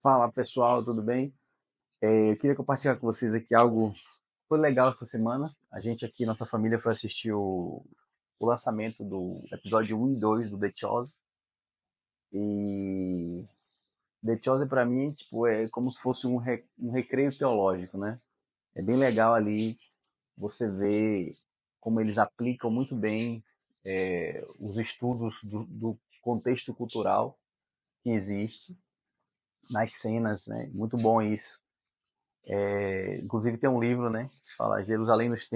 Fala pessoal, tudo bem? Eu queria compartilhar com vocês aqui algo que foi legal essa semana. A gente aqui, nossa família, foi assistir o lançamento do episódio 1 e 2 do The Chosen. E The Chosen para mim, tipo, é como se fosse um recreio teológico, né? É bem legal ali você ver como eles aplicam muito bem os estudos do contexto cultural que existe nas cenas, né? Muito bom isso. Inclusive tem um livro, né, que fala Jerusalém nos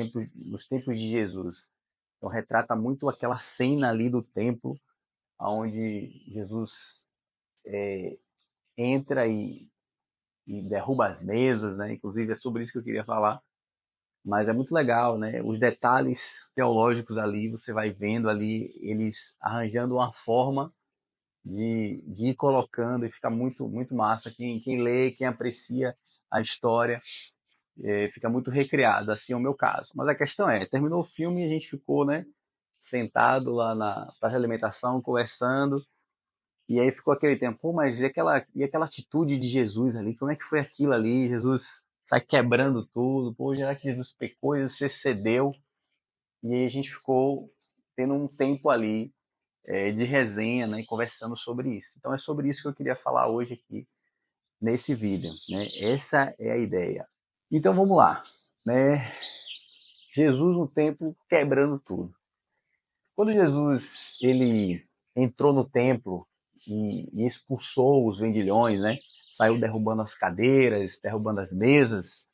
tempos de Jesus. Então retrata muito aquela cena ali do templo, onde Jesus entra e derruba as mesas, né? Inclusive é sobre isso que eu queria falar. Mas é muito legal, né? Os detalhes teológicos ali, você vai vendo ali eles arranjando uma forma de ir colocando e fica muito, muito massa. Quem lê, quem aprecia a história, fica muito recriado, assim é o meu caso. Mas a questão é, terminou o filme e a gente ficou, né, sentado lá na praça de alimentação, conversando, e aí ficou aquele tempo, pô, mas e aquela atitude de Jesus ali? Como é que foi aquilo ali? Jesus sai quebrando tudo, pô, será que Jesus pecou e você cedeu? E aí a gente ficou tendo um tempo ali de resenha, né, conversando sobre isso. Então é sobre isso que eu queria falar hoje aqui nesse vídeo, né? Essa é a ideia. Então vamos lá, né? Jesus no templo quebrando tudo. Quando Jesus ele entrou no templo e expulsou os vendilhões, né? Saiu derrubando as cadeiras, derrubando as mesas,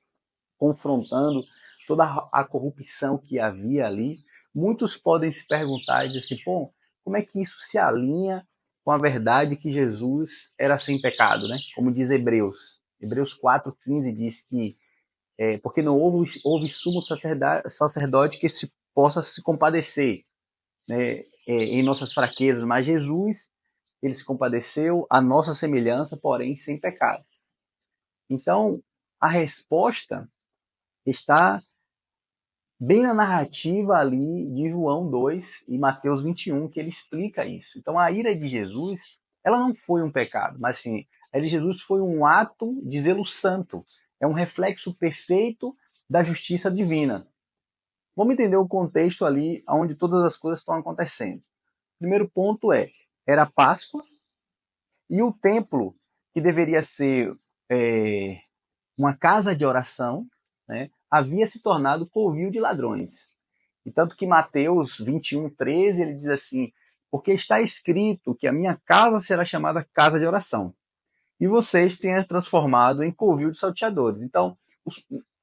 confrontando toda a corrupção que havia ali. Muitos podem se perguntar e dizer assim, pô, como é que isso se alinha com a verdade que Jesus era sem pecado, né? Como diz Hebreus. Hebreus 4,15 diz que porque não houve sumo sacerdote que se possa se compadecer, né, em nossas fraquezas, mas Jesus, ele se compadeceu à nossa semelhança, porém sem pecado. Então, a resposta está bem na narrativa ali de João 2 e Mateus 21, que ele explica isso. Então, a ira de Jesus, ela não foi um pecado, mas sim, a ira de Jesus foi um ato de zelo santo. É um reflexo perfeito da justiça divina. Vamos entender o contexto ali onde todas as coisas estão acontecendo. O primeiro ponto era a Páscoa e o templo, que deveria ser é, uma casa de oração, né, havia se tornado covil de ladrões. E tanto que Mateus 21:13, ele diz assim, porque está escrito que a minha casa será chamada casa de oração, e vocês têm a transformado em covil de salteadores. Então,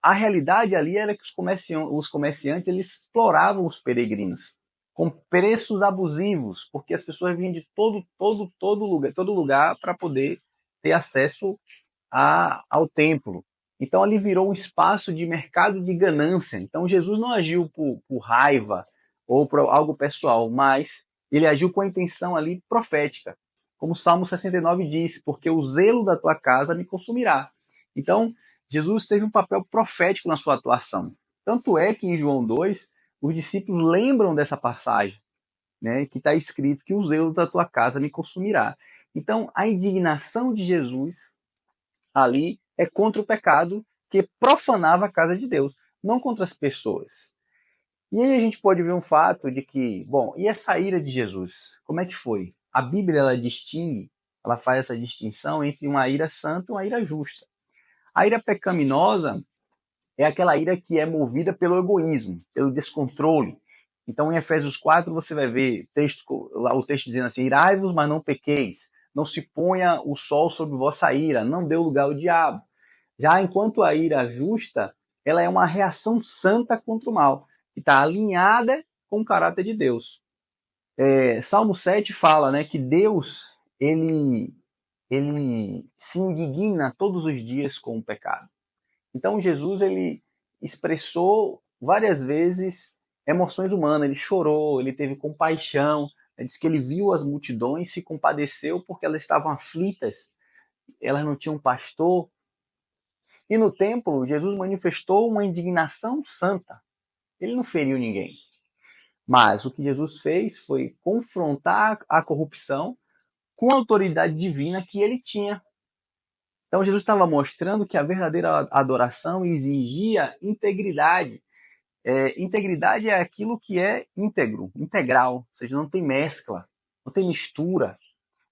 a realidade ali era que os comerciantes eles exploravam os peregrinos com preços abusivos, porque as pessoas vinham de todo lugar para poder ter acesso ao templo. Então ali virou um espaço de mercado de ganância. Então Jesus não agiu por raiva ou por algo pessoal, mas ele agiu com a intenção ali profética. Como o Salmo 69 diz, porque o zelo da tua casa me consumirá. Então, Jesus teve um papel profético na sua atuação. Tanto é que em João 2, os discípulos lembram dessa passagem, né, que está escrito que o zelo da tua casa me consumirá. Então, a indignação de Jesus ali é contra o pecado que profanava a casa de Deus, não contra as pessoas. E aí a gente pode ver um fato de que, bom, e essa ira de Jesus? Como é que foi? A Bíblia ela distingue, ela faz essa distinção entre uma ira santa e uma ira justa. A ira pecaminosa é aquela ira que é movida pelo egoísmo, pelo descontrole. Então, em Efésios 4, você vai ver o texto dizendo assim: irai-vos, mas não pequeis. Não se ponha o sol sobre vossa ira, não dê lugar ao diabo. Já enquanto a ira justa, ela é uma reação santa contra o mal, que está alinhada com o caráter de Deus. Salmo 7 fala, né, que Deus ele se indigna todos os dias com o pecado. Então Jesus ele expressou várias vezes emoções humanas, ele chorou, ele teve compaixão, diz que ele viu as multidões, se compadeceu porque elas estavam aflitas, elas não tinham pastor. E no templo, Jesus manifestou uma indignação santa. Ele não feriu ninguém. Mas o que Jesus fez foi confrontar a corrupção com a autoridade divina que ele tinha. Então Jesus estava mostrando que a verdadeira adoração exigia integridade. Integridade é aquilo que é íntegro, integral, ou seja, não tem mescla, não tem mistura.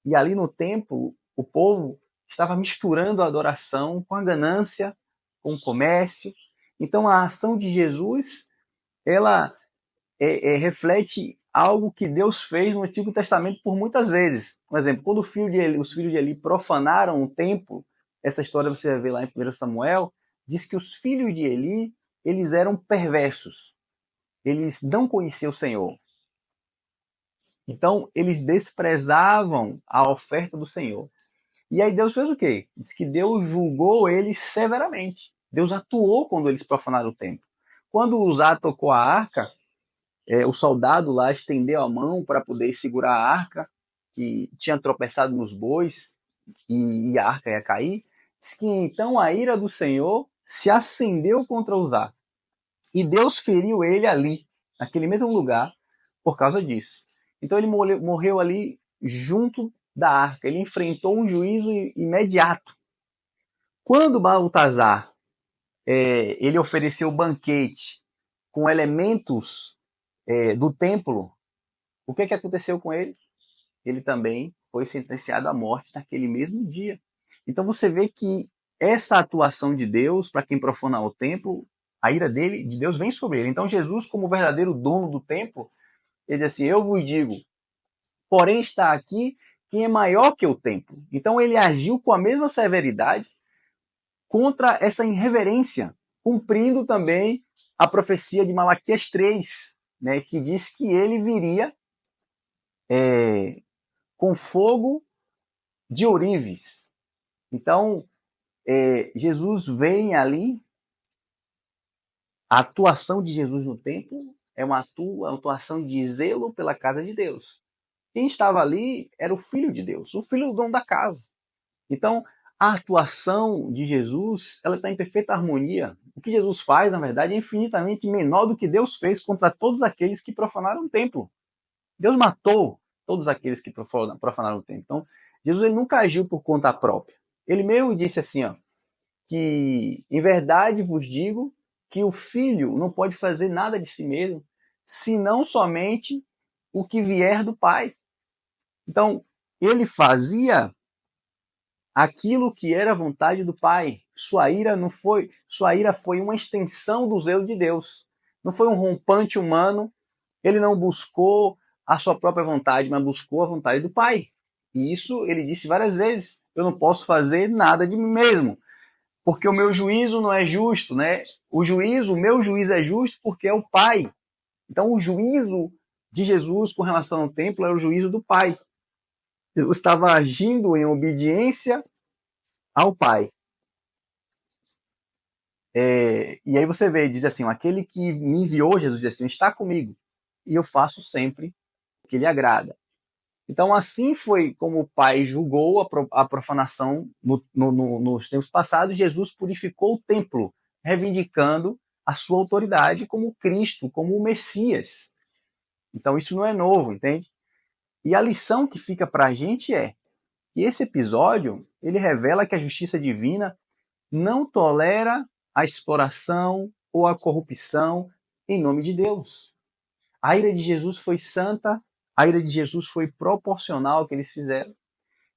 E ali no templo, o povo estava misturando a adoração com a ganância, com o comércio. Então a ação de Jesus, ela reflete algo que Deus fez no Antigo Testamento por muitas vezes. Por exemplo, quando os filhos de Eli profanaram o templo, essa história você vai ver lá em 1 Samuel, diz que os filhos de Eli, eles eram perversos. Eles não conheciam o Senhor. Então, eles desprezavam a oferta do Senhor. E aí Deus fez o quê? Diz que Deus julgou eles severamente. Deus atuou quando eles profanaram o templo. Quando Uzá tocou a arca, o soldado lá estendeu a mão para poder segurar a arca, que tinha tropeçado nos bois e a arca ia cair. Diz que então a ira do Senhor se acendeu contra Uzá. E Deus feriu ele ali, naquele mesmo lugar, por causa disso. Então ele morreu ali junto da arca. Ele enfrentou um juízo imediato. Quando Baltazar ele ofereceu banquete com elementos do templo, o que aconteceu com ele? Ele também foi sentenciado à morte naquele mesmo dia. Então você vê que essa atuação de Deus, para quem profanar o templo, a ira de Deus vem sobre ele. Então Jesus, como verdadeiro dono do templo, ele diz assim, eu vos digo, porém está aqui quem é maior que o templo. Então ele agiu com a mesma severidade contra essa irreverência, cumprindo também a profecia de Malaquias 3, né, que diz que ele viria com fogo de ourives. Então, Jesus vem ali, a atuação de Jesus no templo é uma atuação de zelo pela casa de Deus. Quem estava ali era o Filho de Deus, o Filho do dono da casa. Então, a atuação de Jesus, ela está em perfeita harmonia. O que Jesus faz, na verdade, é infinitamente menor do que Deus fez contra todos aqueles que profanaram o templo. Deus matou todos aqueles que profanaram o templo. Então, Jesus ele nunca agiu por conta própria. Ele mesmo disse assim, ó, que em verdade vos digo que o filho não pode fazer nada de si mesmo, senão somente o que vier do Pai. Então, ele fazia aquilo que era a vontade do Pai. Sua ira foi uma extensão do zelo de Deus. Não foi um rompante humano. Ele não buscou a sua própria vontade, mas buscou a vontade do Pai. E isso ele disse várias vezes. Eu não posso fazer nada de mim mesmo, porque o meu juízo não é justo, né? O meu juízo é justo porque é o Pai. Então o juízo de Jesus com relação ao templo é o juízo do Pai. Jesus estava agindo em obediência ao Pai. E aí você vê, diz assim, aquele que me enviou, Jesus diz assim, está comigo, e eu faço sempre o que lhe agrada. Então assim foi como o Pai julgou a profanação nos tempos passados, Jesus purificou o templo, reivindicando a sua autoridade como Cristo, como o Messias. Então isso não é novo, entende? E a lição que fica para a gente é que esse episódio, ele revela que a justiça divina não tolera a exploração ou a corrupção em nome de Deus. A ira de Jesus foi santa, a ira de Jesus foi proporcional ao que eles fizeram.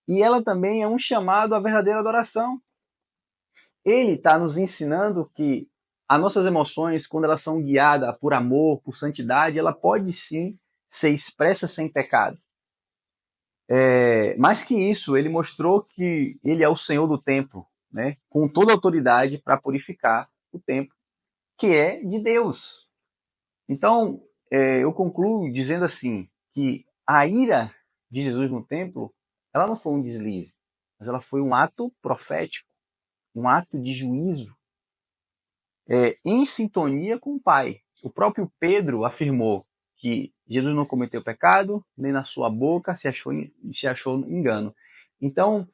E ela também é um chamado à verdadeira adoração. Ele está nos ensinando que as nossas emoções, quando elas são guiadas por amor, por santidade, ela pode sim ser expressa sem pecado. Mais que isso, ele mostrou que ele é o Senhor do templo, né, com toda a autoridade para purificar o templo, que é de Deus. Então, eu concluo dizendo assim, que a ira de Jesus no templo, ela não foi um deslize, mas ela foi um ato profético, um ato de juízo, em sintonia com o Pai. O próprio Pedro afirmou que Jesus não cometeu pecado, nem na sua boca se achou engano. Então,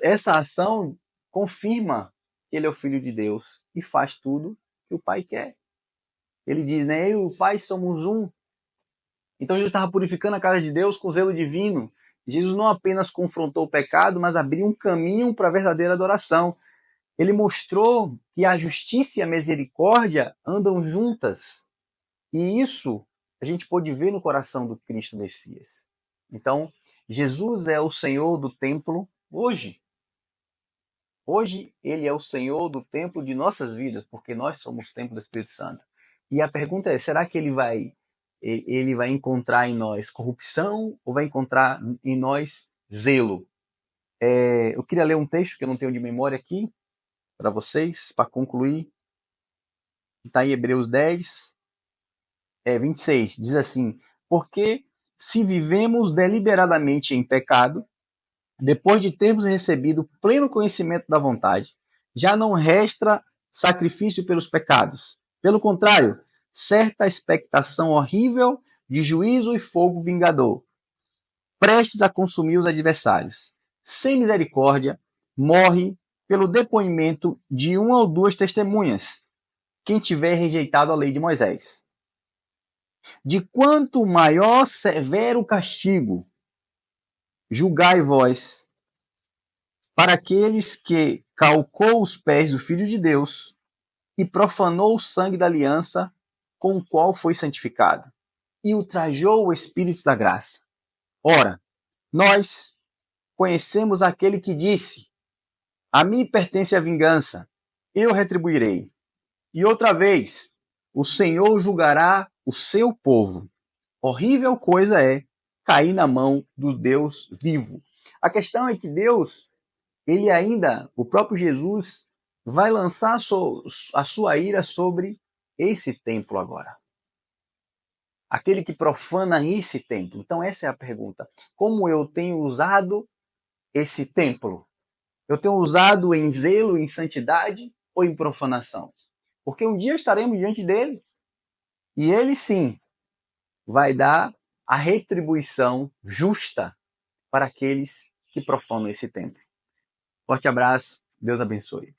essa ação confirma que ele é o Filho de Deus e faz tudo que o Pai quer. Ele diz, né, eu e o Pai somos um. Então Jesus estava purificando a casa de Deus com zelo divino. Jesus não apenas confrontou o pecado, mas abriu um caminho para a verdadeira adoração. Ele mostrou que a justiça e a misericórdia andam juntas. E isso a gente pode ver no coração do Cristo Messias. Então, Jesus é o Senhor do templo hoje. Hoje, ele é o Senhor do templo de nossas vidas, porque nós somos o templo do Espírito Santo. E a pergunta é, será que ele vai encontrar em nós corrupção ou vai encontrar em nós zelo? Eu queria ler um texto que eu não tenho de memória aqui, para vocês, para concluir. Está em Hebreus 10, 26. Diz assim, porque se vivemos deliberadamente em pecado, depois de termos recebido pleno conhecimento da vontade, já não resta sacrifício pelos pecados. Pelo contrário, certa expectação horrível de juízo e fogo vingador, prestes a consumir os adversários. Sem misericórdia, morre pelo depoimento de uma ou duas testemunhas, quem tiver rejeitado a lei de Moisés. De quanto maior severo castigo, julgai vós, para aqueles que calcou os pés do Filho de Deus e profanou o sangue da aliança com o qual foi santificado, e ultrajou o Espírito da graça. Ora, nós conhecemos aquele que disse, a mim pertence a vingança, eu retribuirei. E outra vez, o Senhor julgará o seu povo. Horrível coisa é cair na mão do Deus vivo. A questão é que Deus, ele ainda, o próprio Jesus, vai lançar a sua ira sobre esse templo agora. Aquele que profana esse templo. Então essa é a pergunta. Como eu tenho usado esse templo? Eu tenho usado em zelo, em santidade ou em profanação? Porque um dia estaremos diante dele e ele sim vai dar a retribuição justa para aqueles que profanam esse templo. Forte abraço, Deus abençoe.